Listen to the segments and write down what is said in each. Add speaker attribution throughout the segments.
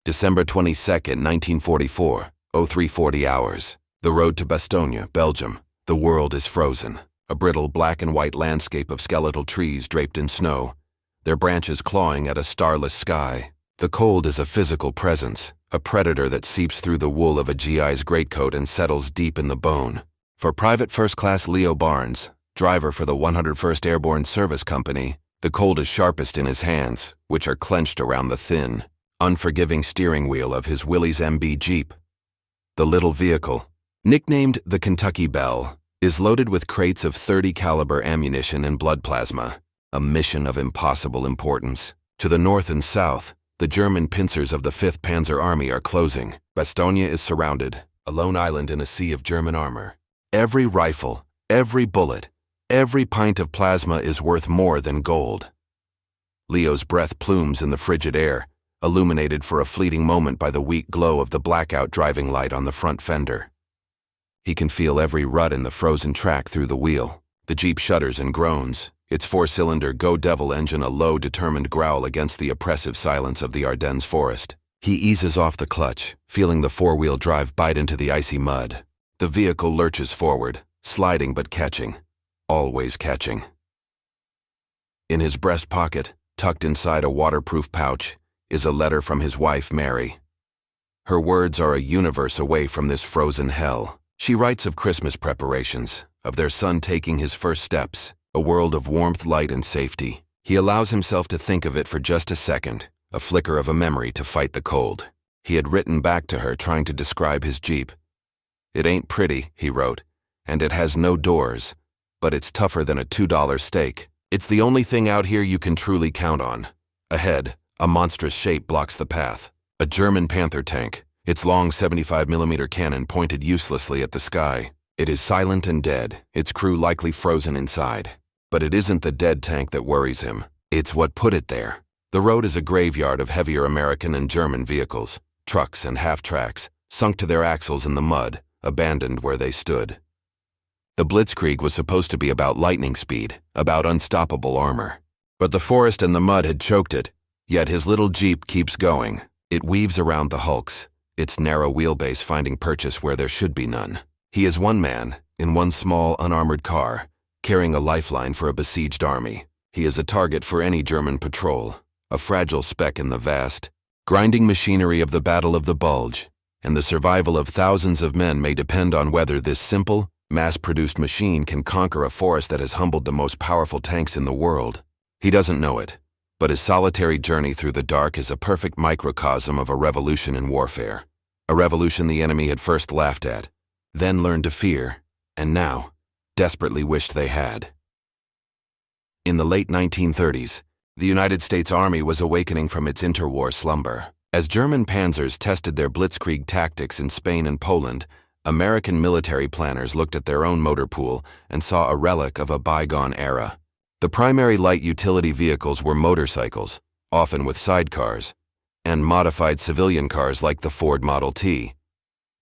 Speaker 1: December 22nd, 1944, 0340 hours. The road to Bastogne, Belgium. The world is frozen. A brittle black and white landscape of skeletal trees draped in snow, their branches clawing at a starless sky. The cold is a physical presence, a predator that seeps through the wool of a GI's greatcoat and settles deep in the bone. For Private First Class Leo Barnes, driver for the 101st Airborne Service Company, the cold is sharpest in his hands, which are clenched around the thin, unforgiving steering wheel of his Willys MB Jeep. The little vehicle, nicknamed the Kentucky Belle, is loaded with crates of .30 caliber ammunition and blood plasma, a mission of impossible importance. To the north and south, the German pincers of the 5th Panzer Army are closing. Bastogne is surrounded, a lone island in a sea of German armor. Every rifle, every bullet, every pint of plasma is worth more than gold. Leo's breath plumes in the frigid air, illuminated for a fleeting moment by the weak glow of the blackout driving light on the front fender. He can feel every rut in the frozen track through the wheel. The Jeep shudders and groans, its 4-cylinder Go Devil engine a low, determined growl against the oppressive silence of the Ardennes forest. He eases off the clutch, feeling the four-wheel drive bite into the icy mud. The vehicle lurches forward, sliding but catching, always catching. In his breast pocket, tucked inside a waterproof pouch, is a letter from his wife, Mary. Her words are a universe away from this frozen hell. She writes of Christmas preparations, of their son taking his first steps, a world of warmth, light, and safety. He allows himself to think of it for just a second, a flicker of a memory to fight the cold. He had written back to her trying to describe his Jeep. "It ain't pretty," he wrote, "and it has no doors, but it's tougher than a $2 steak. It's the only thing out here you can truly count on." Ahead, a monstrous shape blocks the path. A German Panther tank, its long 75mm cannon pointed uselessly at the sky. It is silent and dead, its crew likely frozen inside. But it isn't the dead tank that worries him. It's what put it there. The road is a graveyard of heavier American and German vehicles, trucks and half-tracks, sunk to their axles in the mud, abandoned where they stood. The Blitzkrieg was supposed to be about lightning speed, about unstoppable armor. But the forest and the mud had choked it, yet his little Jeep keeps going. It weaves around the hulks, its narrow wheelbase finding purchase where there should be none. He is one man, in one small, unarmored car, carrying a lifeline for a besieged army. He is a target for any German patrol, a fragile speck in the vast, grinding machinery of the Battle of the Bulge, and the survival of thousands of men may depend on whether this simple, mass-produced machine can conquer a forest that has humbled the most powerful tanks in the world. He doesn't know it, but his solitary journey through the dark is a perfect microcosm of a revolution in warfare. A revolution the enemy had first laughed at, then learned to fear, and now desperately wished they had. In the late 1930s, the United States Army was awakening from its interwar slumber. As German panzers tested their blitzkrieg tactics in Spain and Poland, American military planners looked at their own motor pool and saw a relic of a bygone era. The primary light utility vehicles were motorcycles, often with sidecars, and modified civilian cars like the Ford Model T.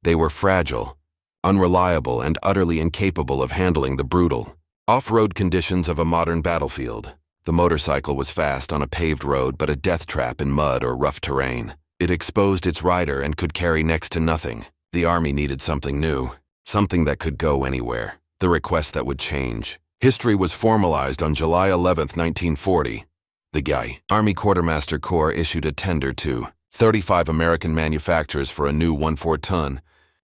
Speaker 1: They were fragile, unreliable, and utterly incapable of handling the brutal, off-road conditions of a modern battlefield. The motorcycle was fast on a paved road but a death trap in mud or rough terrain. It exposed its rider and could carry next to nothing. The Army needed something new, something that could go anywhere, the request that would change. History was formalized on July 11, 1940. The GI, Army Quartermaster Corps, issued a tender to 35 American manufacturers for a new 1.4-ton,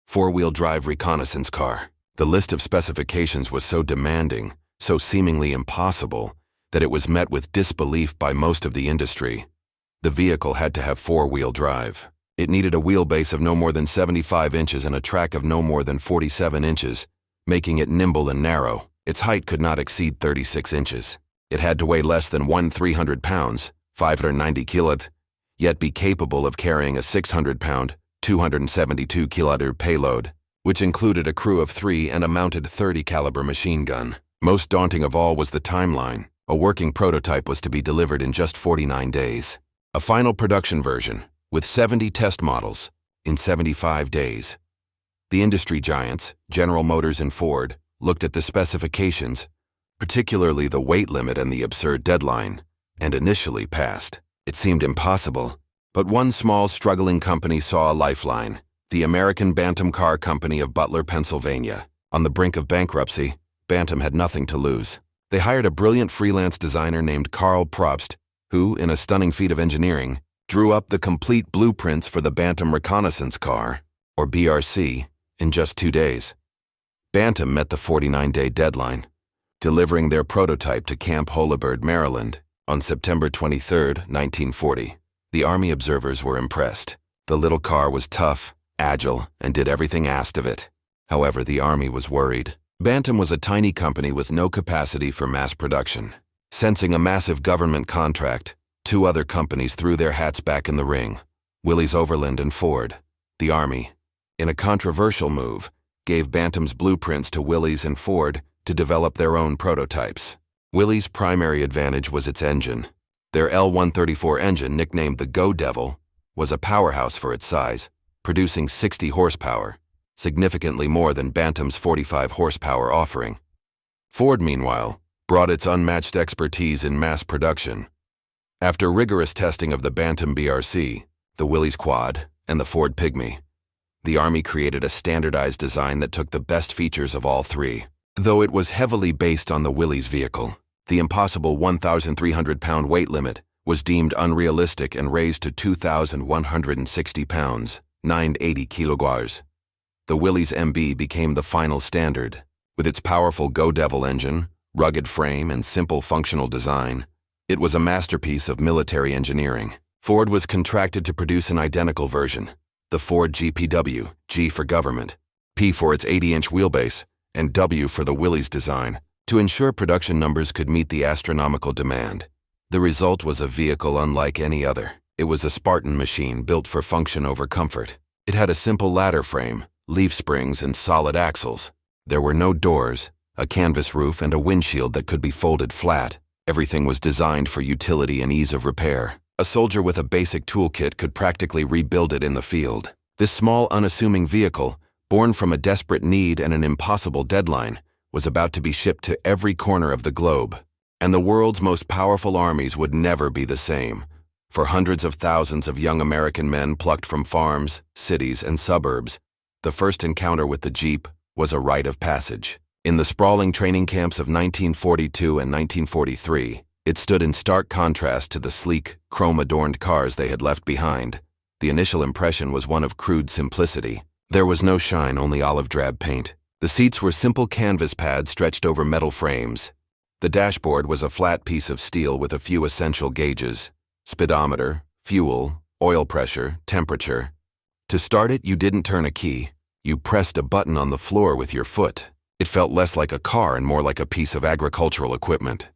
Speaker 1: four-wheel drive reconnaissance car. The list of specifications was so demanding, so seemingly impossible, that it was met with disbelief by most of the industry. The vehicle had to have four-wheel drive. It needed a wheelbase of no more than 75 inches and a track of no more than 47 inches, making it nimble and narrow. Its height could not exceed 36 inches. It had to weigh less than 300 pounds, 590 kilot, yet be capable of carrying a 600-pound, 272 kilot payload, which included a crew of 3 and a mounted .30 caliber machine gun. Most daunting of all was the timeline. A working prototype was to be delivered in just 49 days. A final production version, with 70 test models, in 75 days. The industry giants, General Motors and Ford, looked at the specifications, particularly the weight limit and the absurd deadline, and initially passed. It seemed impossible, But one small, struggling company saw a lifeline: the American Bantam Car Company of Butler, Pennsylvania. On the brink of bankruptcy, Bantam had nothing to lose. They hired a brilliant freelance designer named Karl Probst, who, in a stunning feat of engineering, drew up the complete blueprints for the Bantam Reconnaissance Car, or BRC, in just 2 days. Bantam met the 49-day deadline, delivering their prototype to Camp Holabird, Maryland, on September 23, 1940. The Army observers were impressed. The little car was tough, agile, and did everything asked of it. However, the Army was worried. Bantam was a tiny company with no capacity for mass production. Sensing a massive government contract, 2 other companies threw their hats back in the ring: Willys Overland and Ford. The Army, in a controversial move, gave Bantam's blueprints to Willys and Ford to develop their own prototypes. Willys' primary advantage was its engine. Their L-134 engine, nicknamed the Go Devil, was a powerhouse for its size, producing 60 horsepower, significantly more than Bantam's 45 horsepower offering. Ford, meanwhile, brought its unmatched expertise in mass production. After rigorous testing of the Bantam BRC, the Willys Quad, and the Ford Pygmy, the Army created a standardized design that took the best features of all 3. Though it was heavily based on the Willys vehicle, the impossible 1,300-pound weight limit was deemed unrealistic and raised to 2,160 pounds, 980 kilograms. The Willys MB became the final standard. With its powerful Go Devil engine, rugged frame, and simple functional design, it was a masterpiece of military engineering. Ford was contracted to produce an identical version, the Ford GPW, G for government, P for its 80-inch wheelbase, and W for the Willys design, to ensure production numbers could meet the astronomical demand. The result was a vehicle unlike any other. It was a Spartan machine built for function over comfort. It had a simple ladder frame, leaf springs, and solid axles. There were no doors, a canvas roof, and a windshield that could be folded flat. Everything was designed for utility and ease of repair. A soldier with a basic toolkit could practically rebuild it in the field. This small, unassuming vehicle, born from a desperate need and an impossible deadline, was about to be shipped to every corner of the globe. And the world's most powerful armies would never be the same. For hundreds of thousands of young American men plucked from farms, cities, and suburbs, the first encounter with the Jeep was a rite of passage. In the sprawling training camps of 1942 and 1943, it stood in stark contrast to the sleek, chrome-adorned cars they had left behind. The initial impression was one of crude simplicity. There was no shine, only olive-drab paint. The seats were simple canvas pads stretched over metal frames. The dashboard was a flat piece of steel with a few essential gauges: speedometer, fuel, oil pressure, temperature. To start it, you didn't turn a key. You pressed a button on the floor with your foot. It felt less like a car and more like a piece of agricultural equipment.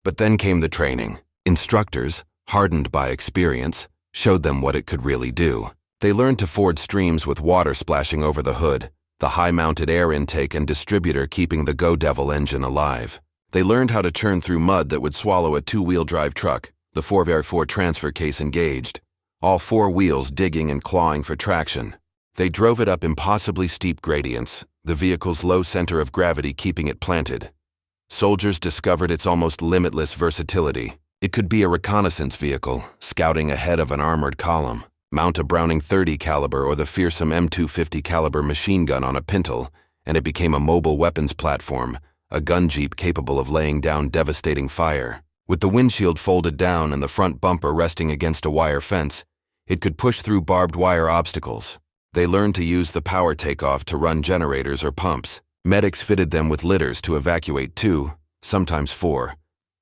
Speaker 1: But then came the training. Instructors, hardened by experience, showed them what it could really do. They learned to ford streams with water splashing over the hood, the high-mounted air intake and distributor keeping the Go Devil engine alive. They learned how to churn through mud that would swallow a 2-wheel drive truck, the 4x4 transfer case engaged, all 4 wheels digging and clawing for traction. They drove it up impossibly steep gradients, the vehicle's low center of gravity keeping it planted. Soldiers discovered its almost limitless versatility. It could be a reconnaissance vehicle, scouting ahead of an armored column, mount a Browning .30 caliber or the fearsome M250 caliber machine gun on a pintle, and it became a mobile weapons platform, a gun jeep capable of laying down devastating fire. With the windshield folded down and the front bumper resting against a wire fence, it could push through barbed wire obstacles. They learned to use the power takeoff to run generators or pumps. Medics fitted them with litters to evacuate 2, sometimes 4,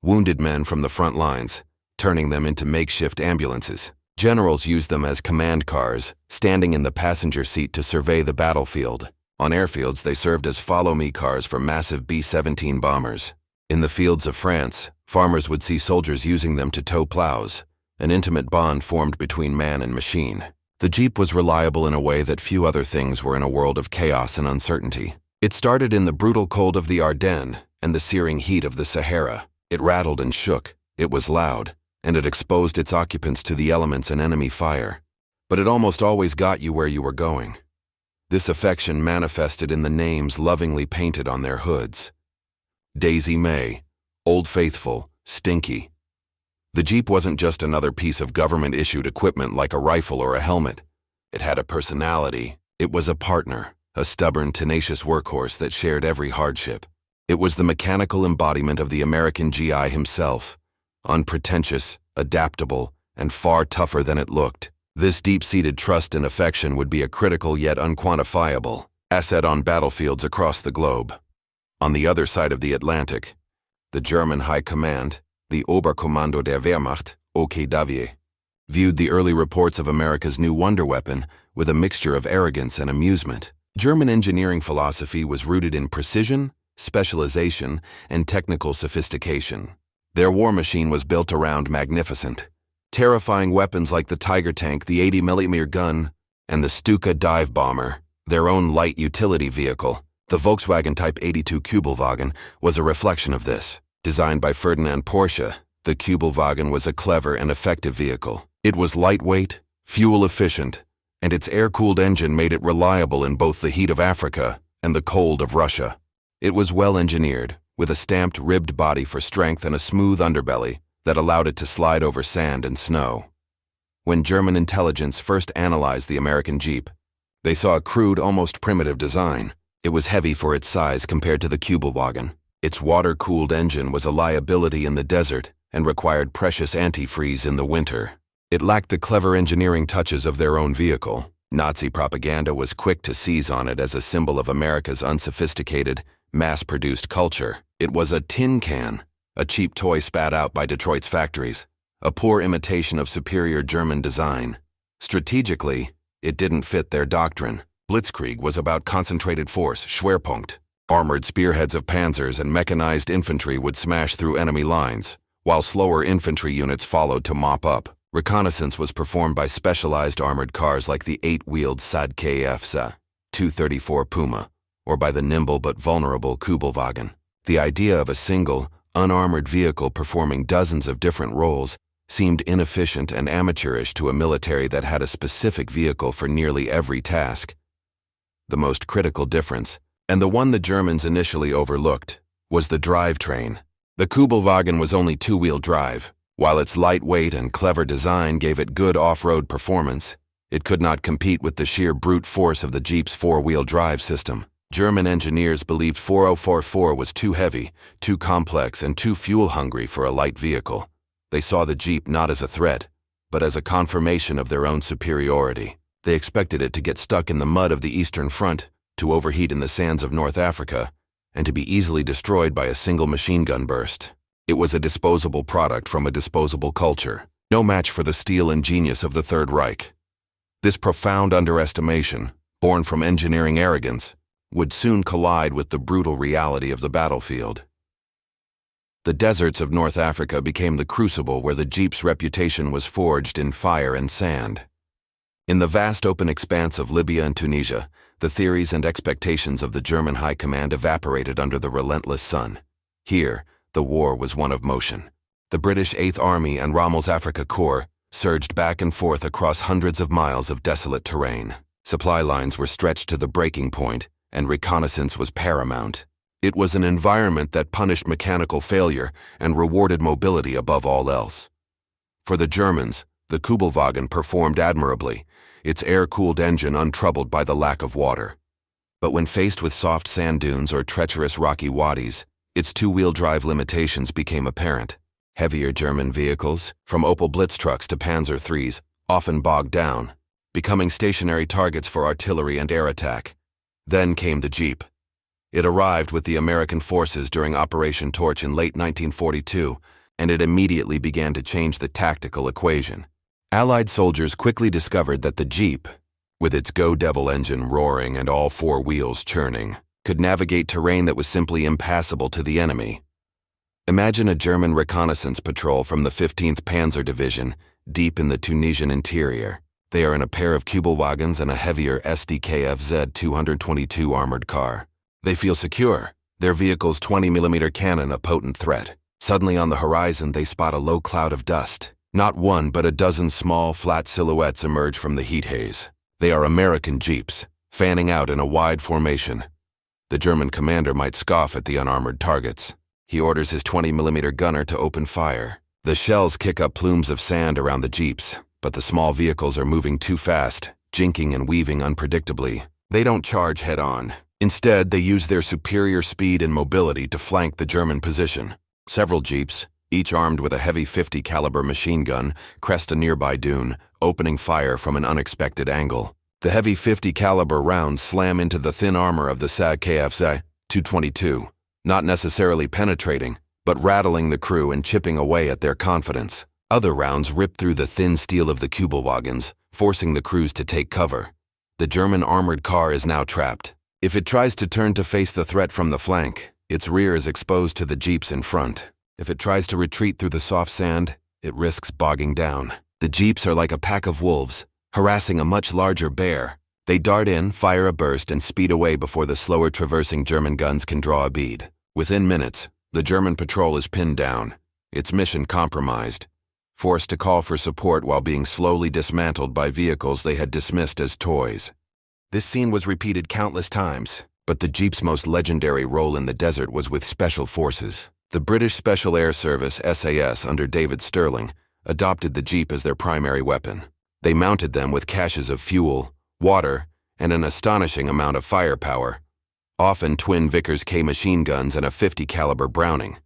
Speaker 1: wounded men from the front lines, turning them into makeshift ambulances. Generals used them as command cars, standing in the passenger seat to survey the battlefield. On airfields, they served as follow-me cars for massive B-17 bombers. In the fields of France, farmers would see soldiers using them to tow plows. An intimate bond formed between man and machine. The Jeep was reliable in a way that few other things were in a world of chaos and uncertainty. It started in the brutal cold of the Ardennes and the searing heat of the Sahara. It rattled and shook, it was loud, and it exposed its occupants to the elements and enemy fire. But it almost always got you where you were going. This affection manifested in the names lovingly painted on their hoods: Daisy May, Old Faithful, Stinky. The Jeep wasn't just another piece of government-issued equipment like a rifle or a helmet. It had a personality. It was a partner, a stubborn, tenacious workhorse that shared every hardship. It was the mechanical embodiment of the American GI himself, unpretentious, adaptable, and far tougher than it looked. This deep-seated trust and affection would be a critical yet unquantifiable asset on battlefields across the globe. On the other side of the Atlantic, the German High Command, the Oberkommando der Wehrmacht, OKW, viewed the early reports of America's new wonder weapon with a mixture of arrogance and amusement. German engineering philosophy was rooted in precision, specialization, and technical sophistication. Their war machine was built around magnificent, terrifying weapons like the Tiger tank, the 80mm gun, and the Stuka dive bomber. Their own light utility vehicle, the Volkswagen Type 82 Kübelwagen, was a reflection of this. Designed by Ferdinand Porsche, the Kübelwagen was a clever and effective vehicle. It was lightweight, fuel-efficient, and its air-cooled engine made it reliable in both the heat of Africa and the cold of Russia. It was well-engineered, with a stamped ribbed body for strength and a smooth underbelly that allowed it to slide over sand and snow. When German intelligence first analyzed the American Jeep, they saw a crude, almost primitive design. It was heavy for its size compared to the Kübelwagen. Its water-cooled engine was a liability in the desert and required precious antifreeze in the winter. It lacked the clever engineering touches of their own vehicle. Nazi propaganda was quick to seize on it as a symbol of America's unsophisticated, mass-produced culture. It was a tin can, a cheap toy spat out by Detroit's factories, a poor imitation of superior German design. Strategically, it didn't fit their doctrine. Blitzkrieg was about concentrated force, Schwerpunkt. Armored spearheads of panzers and mechanized infantry would smash through enemy lines, while slower infantry units followed to mop up. Reconnaissance was performed by specialized armored cars like the 8-wheeled SAD-KFSA 234 Puma, or by the nimble but vulnerable Kübelwagen. The idea of a single, unarmored vehicle performing dozens of different roles seemed inefficient and amateurish to a military that had a specific vehicle for nearly every task. The most critical difference, and the one the Germans initially overlooked, was the drivetrain. The Kübelwagen was only two-wheel drive. While its lightweight and clever design gave it good off-road performance, it could not compete with the sheer brute force of the Jeep's four-wheel drive system. German engineers believed 4044 was too heavy, too complex, and too fuel-hungry for a light vehicle. They saw the Jeep not as a threat, but as a confirmation of their own superiority. They expected it to get stuck in the mud of the Eastern Front, to overheat in the sands of North Africa, and to be easily destroyed by a single machine gun burst. It was a disposable product from a disposable culture, no match for the steel and genius of the Third Reich. This profound underestimation, born from engineering arrogance, would soon collide with the brutal reality of the battlefield. The deserts of North Africa became the crucible where the Jeep's reputation was forged in fire and sand. In the vast open expanse of Libya and Tunisia, the theories and expectations of the German High Command evaporated under the relentless sun. Here, the war was one of motion. The British 8th Army and Rommel's Afrika Korps surged back and forth across hundreds of miles of desolate terrain. Supply lines were stretched to the breaking point, and reconnaissance was paramount. It was an environment that punished mechanical failure and rewarded mobility above all else. For the Germans, the Kübelwagen performed admirably, its air-cooled engine untroubled by the lack of water. But when faced with soft sand dunes or treacherous rocky wadis, its two-wheel drive limitations became apparent. Heavier German vehicles, from Opel Blitz trucks to Panzer IIIs, often bogged down, becoming stationary targets for artillery and air attack. Then came the Jeep. It arrived with the American forces during Operation Torch in late 1942, and it immediately began to change the tactical equation. Allied soldiers quickly discovered that the Jeep, with its Go Devil engine roaring and all four wheels churning, could navigate terrain that was simply impassable to the enemy. Imagine a German reconnaissance patrol from the 15th Panzer Division deep in the Tunisian interior. They are in a pair of Kübelwagens and a heavier SDKFZ 222 armored car. They feel secure, their vehicle's 20mm cannon a potent threat. Suddenly on the horizon they spot a low cloud of dust. Not one but a dozen small, flat silhouettes emerge from the heat haze. They are American Jeeps, fanning out in a wide formation. The German commander might scoff at the unarmored targets. He orders his 20mm gunner to open fire. The shells kick up plumes of sand around the Jeeps, but the small vehicles are moving too fast, jinking and weaving unpredictably. They don't charge head-on. Instead, they use their superior speed and mobility to flank the German position. Several Jeeps, each armed with a heavy .50 caliber machine gun, crest a nearby dune, opening fire from an unexpected angle. The heavy .50 caliber rounds slam into the thin armor of the SAG KFZ 222, not necessarily penetrating, but rattling the crew and chipping away at their confidence. Other rounds rip through the thin steel of the Kübelwagens, forcing the crews to take cover. The German armored car is now trapped. If it tries to turn to face the threat from the flank, its rear is exposed to the Jeeps in front. If it tries to retreat through the soft sand, it risks bogging down. The Jeeps are like a pack of wolves, harassing a much larger bear. They dart in, fire a burst, and speed away before the slower traversing German guns can draw a bead. Within minutes, the German patrol is pinned down, its mission compromised, forced to call for support while being slowly dismantled by vehicles they had dismissed as toys. This scene was repeated countless times, but the Jeep's most legendary role in the desert was with Special Forces. The British Special Air Service SAS under David Stirling adopted the Jeep as their primary weapon. They mounted them with caches of fuel, water, and an astonishing amount of firepower, often twin Vickers K machine guns and a .50 caliber Browning.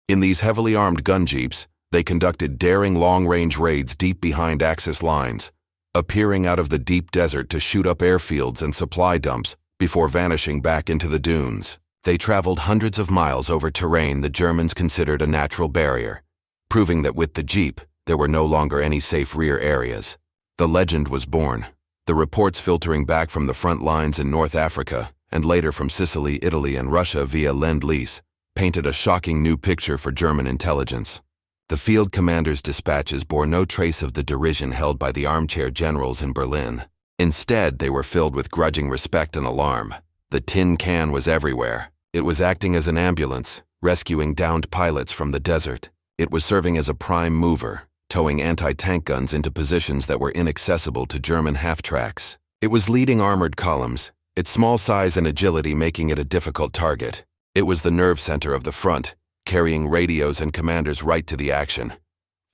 Speaker 1: In these heavily armed gun Jeeps, they conducted daring long-range raids deep behind Axis lines, appearing out of the deep desert to shoot up airfields and supply dumps before vanishing back into the dunes. They traveled hundreds of miles over terrain the Germans considered a natural barrier, proving that with the Jeep, there were no longer any safe rear areas. The legend was born. The reports filtering back from the front lines in North Africa, and later from Sicily, Italy, and Russia via Lend-Lease, painted a shocking new picture for German intelligence. The field commander's dispatches bore no trace of the derision held by the armchair generals in Berlin. Instead, they were filled with grudging respect and alarm. The tin can was everywhere. It was acting as an ambulance, rescuing downed pilots from the desert. It was serving as a prime mover, towing anti-tank guns into positions that were inaccessible to German half-tracks. It was leading armored columns, its small size and agility making it a difficult target. It was the nerve center of the front, carrying radios and commanders right to the action.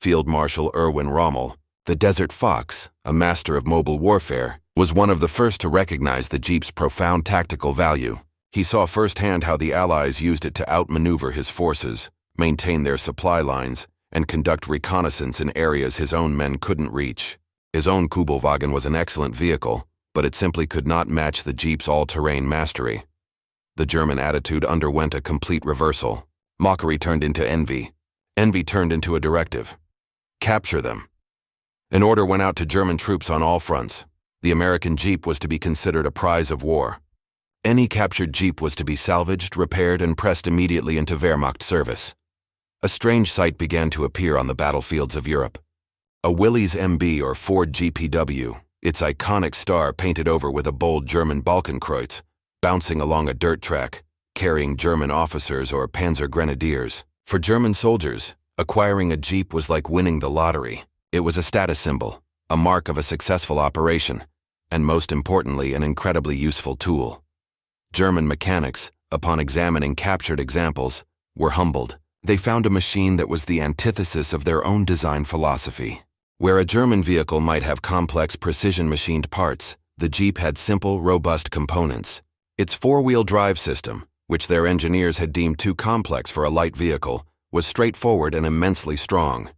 Speaker 1: Field Marshal Erwin Rommel, the Desert Fox, a master of mobile warfare, was one of the first to recognize the Jeep's profound tactical value. He saw firsthand how the Allies used it to outmaneuver his forces, maintain their supply lines, and conduct reconnaissance in areas his own men couldn't reach. His own Kübelwagen was an excellent vehicle, but it simply could not match the Jeep's all-terrain mastery. The German attitude underwent a complete reversal. Mockery turned into envy. Envy turned into a directive. Capture them. An order went out to German troops on all fronts. The American Jeep was to be considered a prize of war. Any captured Jeep was to be salvaged, repaired, and pressed immediately into Wehrmacht service. A strange sight began to appear on the battlefields of Europe. A Willys MB or Ford GPW, its iconic star painted over with a bold German Balkenkreuz, bouncing along a dirt track, carrying German officers or Panzer Grenadiers. For German soldiers, acquiring a Jeep was like winning the lottery. It was a status symbol, a mark of a successful operation, and most importantly, an incredibly useful tool. German mechanics, upon examining captured examples, were humbled. They found a machine that was the antithesis of their own design philosophy. Where a German vehicle might have complex precision-machined parts, the Jeep had simple, robust components. Its four-wheel drive system, which their engineers had deemed too complex for a light vehicle, was straightforward and immensely strong.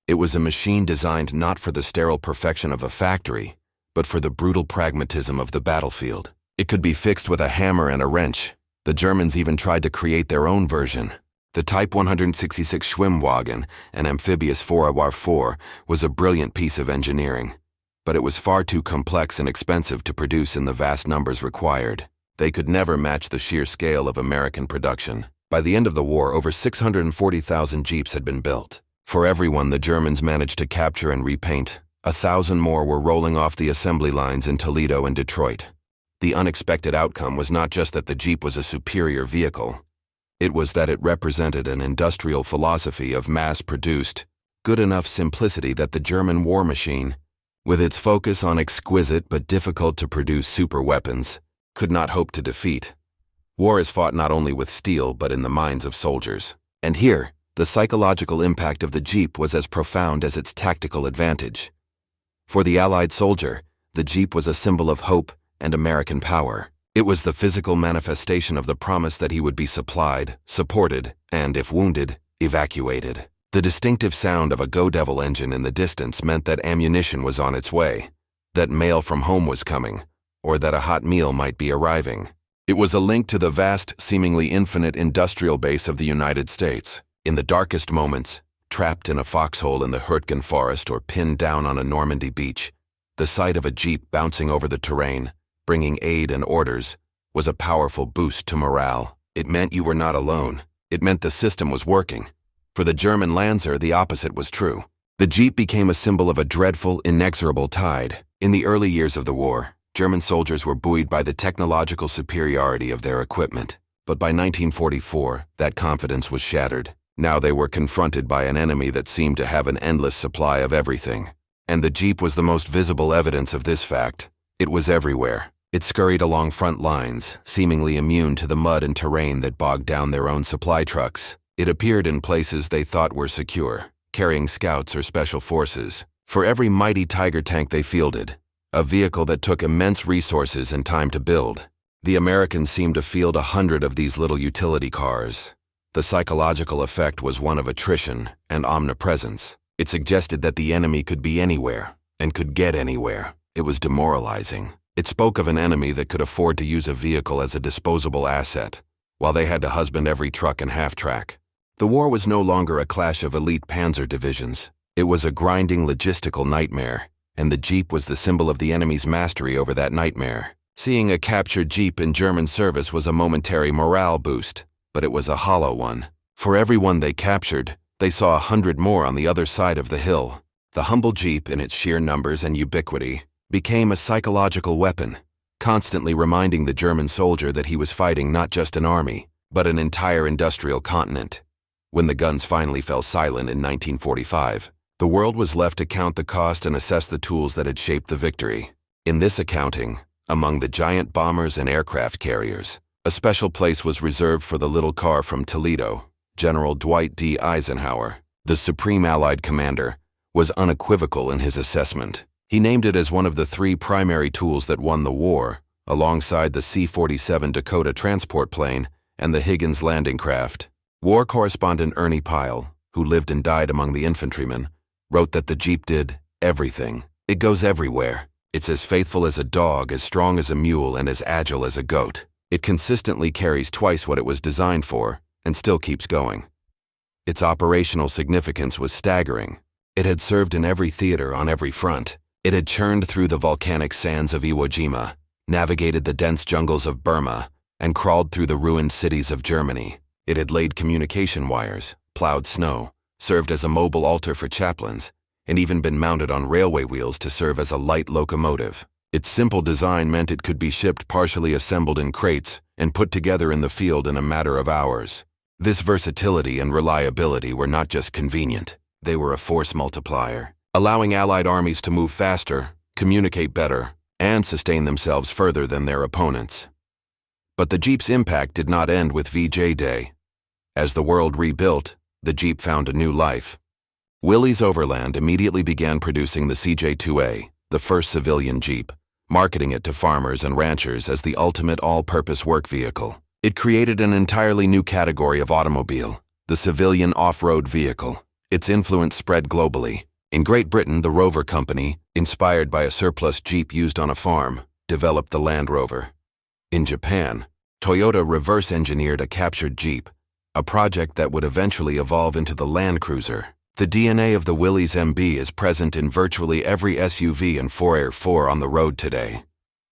Speaker 1: It was a machine designed not for the sterile perfection of a factory, but for the brutal pragmatism of the battlefield. It could be fixed with a hammer and a wrench. The Germans even tried to create their own version. The Type 166 Schwimmwagen, an amphibious 4x4, was a brilliant piece of engineering, but it was far too complex and expensive to produce in the vast numbers required. They could never match the sheer scale of American production. By the end of the war, over 640,000 Jeeps had been built. For every one the Germans managed to capture and repaint, 1,000 more were rolling off the assembly lines in Toledo and Detroit. The unexpected outcome was not just that the Jeep was a superior vehicle. It was that it represented an industrial philosophy of mass-produced, good-enough simplicity that the German war machine, with its focus on exquisite but difficult-to-produce superweapons, could not hope to defeat. War is fought not only with steel but in the minds of soldiers. And here, the psychological impact of the Jeep was as profound as its tactical advantage. For the Allied soldier, the Jeep was a symbol of hope and American power. It was the physical manifestation of the promise that he would be supplied, supported, and, if wounded, evacuated. The distinctive sound of a Go Devil engine in the distance meant that ammunition was on its way, that mail from home was coming, or that a hot meal might be arriving. It was a link to the vast, seemingly infinite industrial base of the United States. In the darkest moments, trapped in a foxhole in the Hurtgen forest or pinned down on a Normandy beach, the sight of a Jeep bouncing over the terrain, bringing aid and orders, was a powerful boost to morale. It meant you were not alone. It meant the system was working. For the German Lanzer, the opposite was true. The Jeep became a symbol of a dreadful, inexorable tide. In the early years of the war, German soldiers were buoyed by the technological superiority of their equipment. But by 1944, that confidence was shattered. Now they were confronted by an enemy that seemed to have an endless supply of everything. And the Jeep was the most visible evidence of this fact. It was everywhere. It scurried along front lines, seemingly immune to the mud and terrain that bogged down their own supply trucks. It appeared in places they thought were secure, carrying scouts or special forces. For every mighty Tiger tank they fielded, a vehicle that took immense resources and time to build, the Americans seemed to field 100 of these little utility cars. The psychological effect was one of attrition and omnipresence. It suggested that the enemy could be anywhere and could get anywhere. It was demoralizing. It spoke of an enemy that could afford to use a vehicle as a disposable asset, while they had to husband every truck and half-track. The war was no longer a clash of elite panzer divisions. It was a grinding logistical nightmare, and the Jeep was the symbol of the enemy's mastery over that nightmare. Seeing a captured Jeep in German service was a momentary morale boost, but it was a hollow one. For every one they captured, they saw 100 more on the other side of the hill. The humble Jeep, in its sheer numbers and ubiquity, became a psychological weapon, constantly reminding the German soldier that he was fighting not just an army, but an entire industrial continent. When the guns finally fell silent in 1945, the world was left to count the cost and assess the tools that had shaped the victory. In this accounting, among the giant bombers and aircraft carriers, a special place was reserved for the little car from Toledo. General Dwight D. Eisenhower, the supreme Allied commander, was unequivocal in his assessment. He named it as one of the 3 primary tools that won the war, alongside the C-47 Dakota transport plane and the Higgins landing craft. War correspondent Ernie Pyle, who lived and died among the infantrymen, wrote that the Jeep did everything. It goes everywhere. It's as faithful as a dog, as strong as a mule, and as agile as a goat. It consistently carries twice what it was designed for, and still keeps going. Its operational significance was staggering. It had served in every theater on every front. It had churned through the volcanic sands of Iwo Jima, navigated the dense jungles of Burma, and crawled through the ruined cities of Germany. It had laid communication wires, plowed snow, served as a mobile altar for chaplains, and even been mounted on railway wheels to serve as a light locomotive. Its simple design meant it could be shipped partially assembled in crates and put together in the field in a matter of hours. This versatility and reliability were not just convenient, they were a force multiplier, allowing Allied armies to move faster, communicate better, and sustain themselves further than their opponents. But the Jeep's impact did not end with VJ Day. As the world rebuilt, the Jeep found a new life. Willys Overland immediately began producing the CJ2A, the first civilian Jeep, marketing it to farmers and ranchers as the ultimate all-purpose work vehicle. It created an entirely new category of automobile, the civilian off-road vehicle. Its influence spread globally. In Great Britain, the Rover Company, inspired by a surplus Jeep used on a farm, developed the Land Rover. In Japan, Toyota reverse-engineered a captured Jeep, a project that would eventually evolve into the Land Cruiser. The DNA of the Willys MB is present in virtually every SUV and 4x4 on the road today.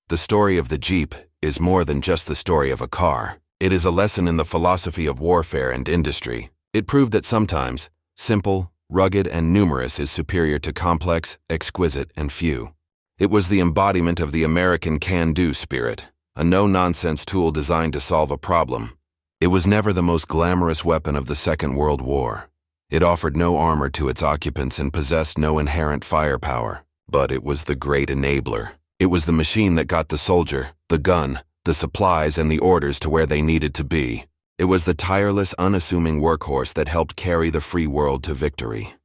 Speaker 1: The story of the Jeep is more than just the story of a car. It is a lesson in the philosophy of warfare and industry. It proved that sometimes, simple, rugged, and numerous is superior to complex, exquisite, and few. It was the embodiment of the American can-do spirit, a no-nonsense tool designed to solve a problem. It was never the most glamorous weapon of the Second World War. It offered no armor to its occupants and possessed no inherent firepower. But it was the great enabler. It was the machine that got the soldier, the gun, the supplies, and the orders to where they needed to be. It was the tireless, unassuming workhorse that helped carry the free world to victory.